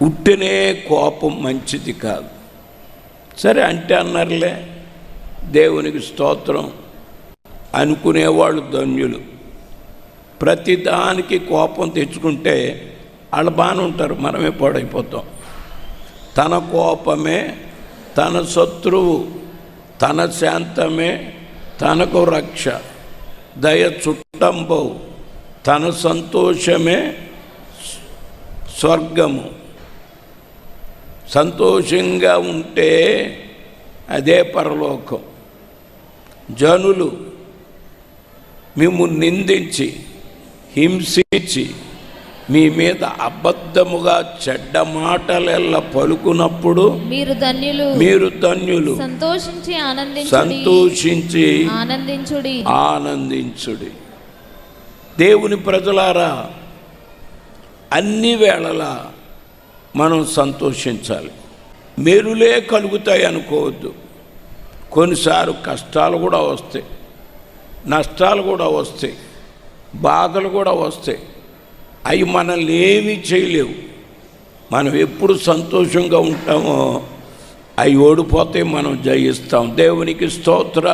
ఉట్టినే కోపం మంచిది కాదు. సరే అంటే అన్నారులే, దేవునికి స్తోత్రం అనుకునేవాళ్ళు ధన్యులు. ప్రతిదానికి కోపం తెచ్చుకుంటే వాళ్ళు బాగానే ఉంటారు, మనమే పాడైపోతాం. తన కోపమే తన శత్రువు, తన శాంతమే తనకు రక్ష. దయ చుట్టంబవు, తన సంతోషమే స్వర్గము. సంతోషంగా ఉంటే అదే పరలోకం. జనులు మిమ్ము నిందించి హింసించి మీ మీద అబద్ధముగా చెడ్డ మాటలెల్ల పలుకున్నప్పుడు మీరు ధన్యులు. సంతోషించి ఆనందించుడి. దేవుని ప్రజలారా, అన్ని వేళలా మనం సంతోషించాలి. మేలులే కలుగుతాయి అనుకోవద్దు. కొన్నిసార్లు కష్టాలు కూడా వస్తాయి, నష్టాలు కూడా వస్తాయి, బాధలు కూడా వస్తాయి. అవి మనల్ని ఏమీ చేయలేవు. మనం ఎప్పుడు సంతోషంగా ఉంటామో అవి ఓడిపోతే మనం జయిస్తాం. దేవునికి స్తోత్రం.